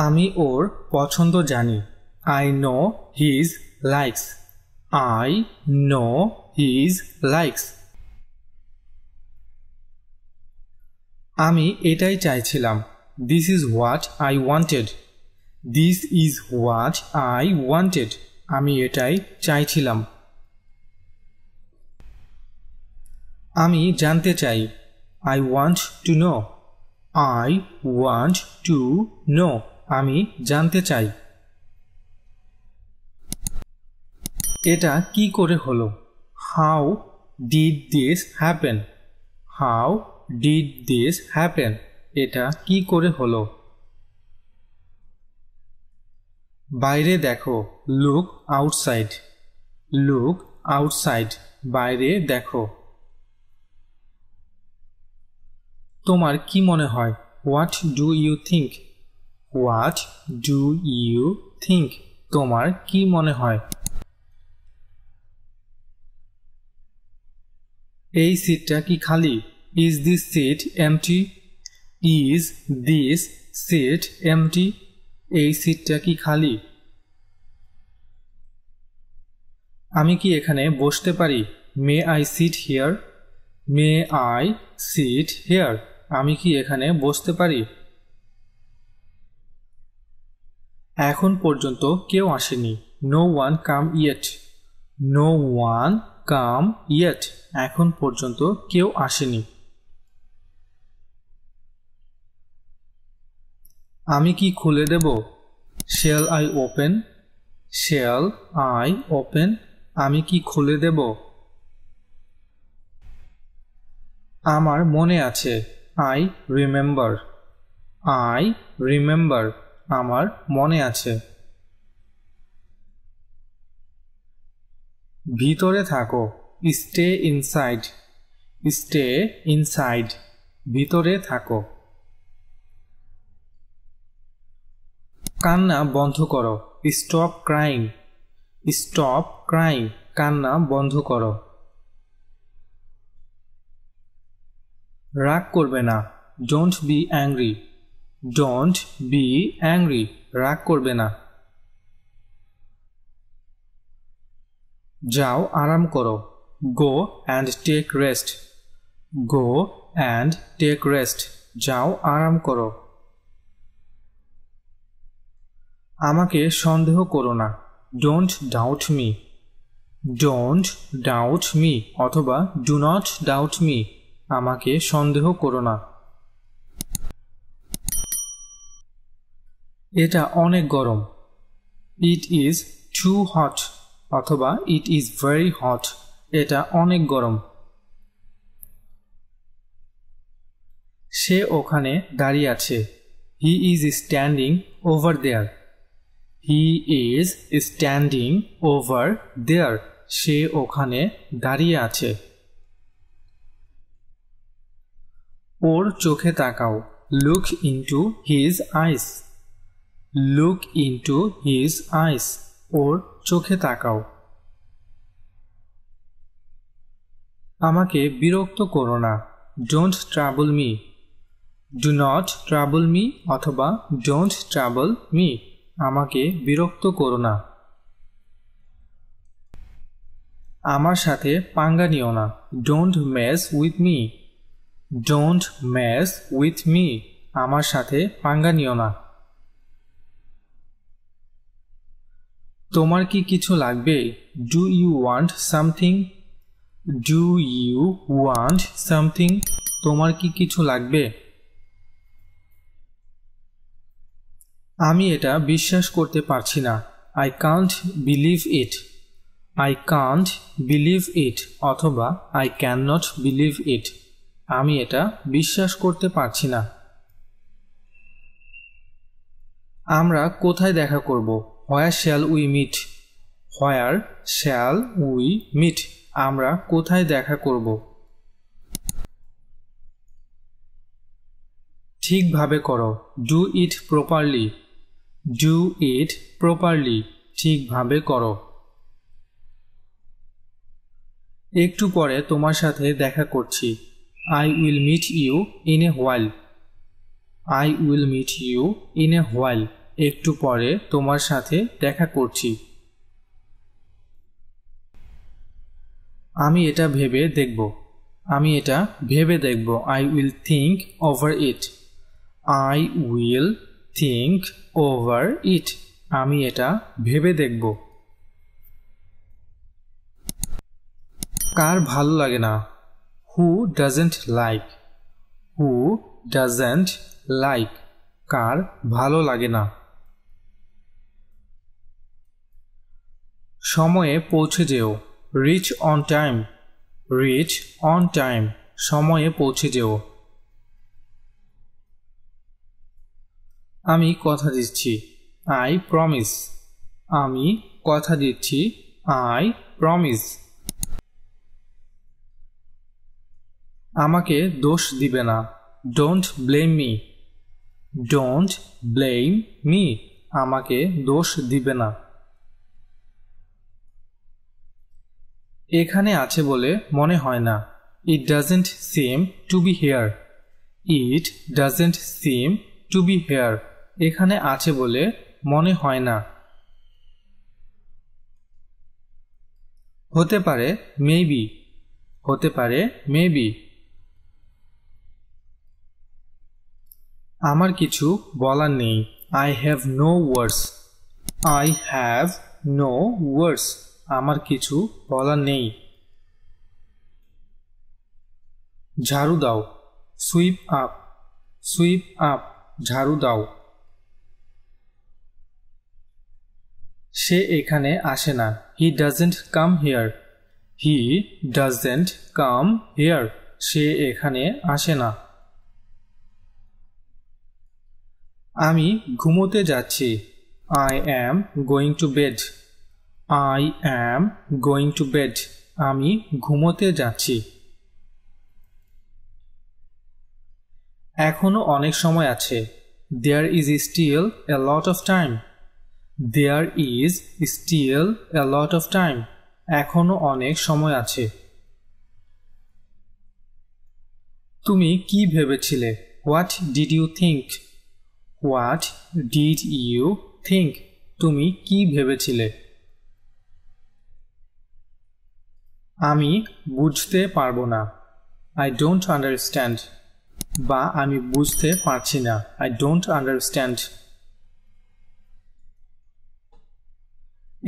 আমি ওর পছন্দ জানি। I know his likes. I know his likes. আমি এটাই চাইছিলাম। This is what I wanted. This is what I wanted. আমি এটাই চাইছিলাম। আমি জানতে চাই। I want to know. I want to know. আমি জানতে চাই। এটা কি করে হলো? How did this happen? How did this happen? এটা কি করে হলো? বাইরে দেখো। Look outside. Look outside. বাইরে দেখো। তোমার কি মনে হয়? What do you think? What do you think? তোমার কি মনে হয়? এই সিটটা কি খালি? Is this seat empty? Is this seat empty? এই সিটটা কি খালি? আমি কি এখানে বসতে পারি? May I sit here? May I sit here? আমি কি এখানে বসতে পারি? এখন পর্যন্ত কেউ আসেনি। No one come yet. No one come yet. এখন পর্যন্ত কেউ আসেনি। আমি কি খুলে দেব? Shall I open? Shall I open? আমি কি খুলে দেব? আমার মনে আছে। I remember. I remember. আমার মনে আছে। ভিতরে থাকো। Stay inside. Stay inside. ভিতরে থাকো। কান্না বন্ধ করো। Stop crying. Stop crying. কান্না বন্ধ করো। রাগ করবে না। Don't be angry. Don't be angry. রাগ করবে না। যাও আরাম করো। Go and take rest. Go and take rest. যাও আরাম করো। আমাকে সন্দেহ করো না। Don't doubt me. Don't doubt me অথবা do not doubt me. আমাকে সন্দেহ করো না। এটা অনেক গরম। It is too hot অথবা it is very hot. এটা অনেক গরম। সে ওখানে দাঁড়িয়ে আছে। He is standing over there. He is standing over there. সে ওখানে দাঁড়িয়ে আছে। ওর চোখে তাকাও। Look into his eyes. Look into his eyes. ওর চোখে তাকাও। আমাকে বিরক্ত করো না। Don't trouble me. Do not trouble me অথবা don't trouble me. আমাকে বিরক্ত করো না। আমার সাথে পাঙ্গা নিও না। Don't mess with me. Don't mess with me. আমার সাথে পাঙ্গা নিও না। তোমার কি কিছু লাগবে? Do you want something? Do you want something? তোমার কি কিছু লাগবে? আমি এটা বিশ্বাস করতে পারছি না। I can't believe it. I can't believe it অথবা I cannot believe it. আমি এটা বিশ্বাস করতে পারছি না। আমরা কোথায় দেখা করব? Where shall we meet? Where shall we meet? আমরা কোথায় দেখা করব? ঠিকভাবে করো। Do it properly. Do it properly. ঠিকভাবে করো। একটু পরে তোমার সাথে দেখা করছি। I will meet you in a while. I will meet you in a while. একটু পরে তোমার সাথে দেখা করছি। আমি এটা ভেবে দেখব। আমি এটা ভেবে দেখব। I will think over it. I will think over it. আমি এটা ভেবে দেখব। কার ভালো লাগে না? Who doesn't like? Who doesn't like? কার ভালো লাগে না? সময়ে পৌঁছে যেও। Reach on time. Reach on time. সময়ে পৌঁছে যেও। আমি কথা দিচ্ছি। I promise. আমি কথা দিচ্ছি। I promise. আমাকে দোষ দিবে না। Don't blame me. Don't blame me. আমাকে দোষ দিবে না। এখানে আছে বলে মনে হয় না। It doesn't seem to be here. It doesn't seem to be here. এখানে আছে বলে মনে হয় না। হতে পারে maybe. হতে পারে maybe. আমার কিছু বলার নেই। I have no words. I have no words. আমার কিছু বলার নেই। ঝাড়ু দাও। Sweep up. Sweep up. ঝাড়ু দাও। সে এখানে আসে না। He doesn't come here. He doesn't come here. সে এখানে আসে না। আমি ঘুমোতে যাচ্ছি। I am going to bed. I am going to bed. আমি ঘুমোতে যাচ্ছি। এখনো অনেক সময় আছে। There is still a lot of time. There is still a lot of time. এখনো অনেক সময় আছে। তুমি কি ভেবেছিলে? What did you think? What did you think? তুমি কি ভেবেছিলে? আমি বুঝতে পারবো না। I don't understand. বা আমি বুঝতে পারছি না। I don't understand.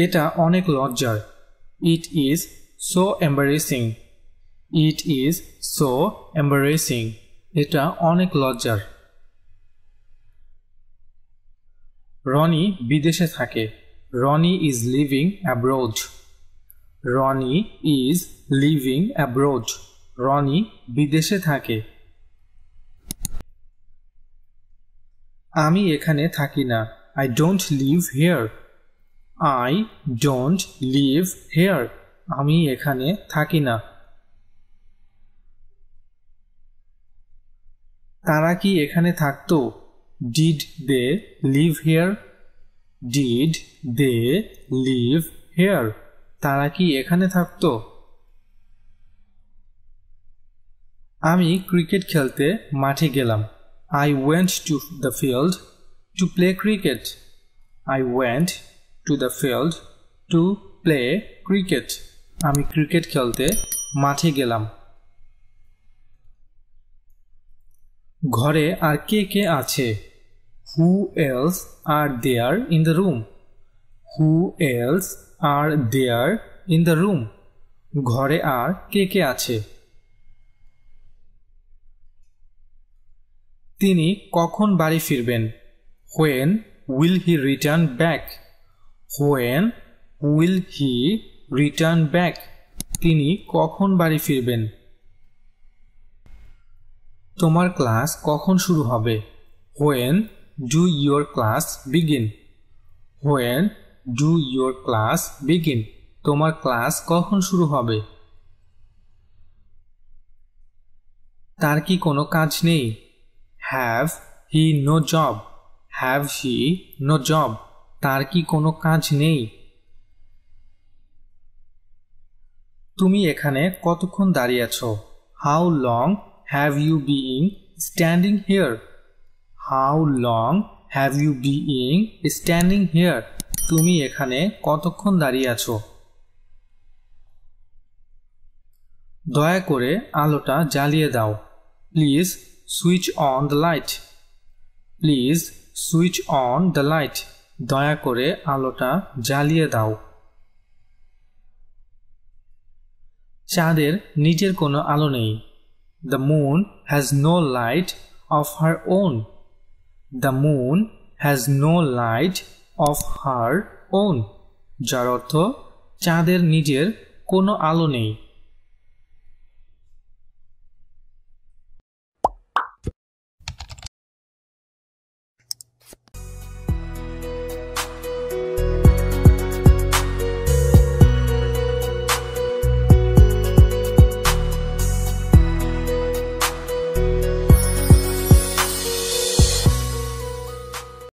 এটা অনেক লজ্জার। It is so embarrassing. It is so embarrassing. এটা অনেক লজ্জার। রনি বিদেশে থাকে। Ronnie is living abroad. Ronnie is living abroad. Roni বিদেশে থাকে। আমি এখানে থাকি না। I don't live here. I don't live here. আমি এখানে থাকি না। তারা কি এখানে থাকতো? Did they live here? Did they live here? তারা কি এখানে থাকতো? আমি ক্রিকেট খেলতে মাঠে গেলাম। I went to the field to play cricket. I went to the field to play cricket. আমি ক্রিকেট খেলতে মাঠে গেলাম। ঘরে আর কে কে আছে? Who else are there in the room? Who else are there in the room? ঘরে আর কে কে আছে? তিনি কখন বাড়ি ফিরবেন? When will he return back? When will he return back? তিনি কখন বাড়ি ফিরবেন? তোমার ক্লাস কখন শুরু হবে? When do your class begin? When do your class begin? তোমার ক্লাস কখন শুরু হবে? তার কি কোনো কাজ নেই? Have he no job? Have he no job? তার কি কোনো কাজ নেই? তুমি এখানে কতক্ষণ দাঁড়িয়ে আছো? How long have you been standing here? How long have you been standing here? তুমি এখানে কতক্ষণ দাঁড়িয়ে আছো? দয়া করে আলোটা জ্বালিয়ে দাও। Please switch on the light. Please switch on the light. দয়া করে আলোটা জ্বালিয়ে দাও। চাঁদের নিজের কোনো আলো নেই। The moon has no light of her own. The moon has no light of her own, যার অর্থ চাঁদের নিজের কোনো আলো নেই।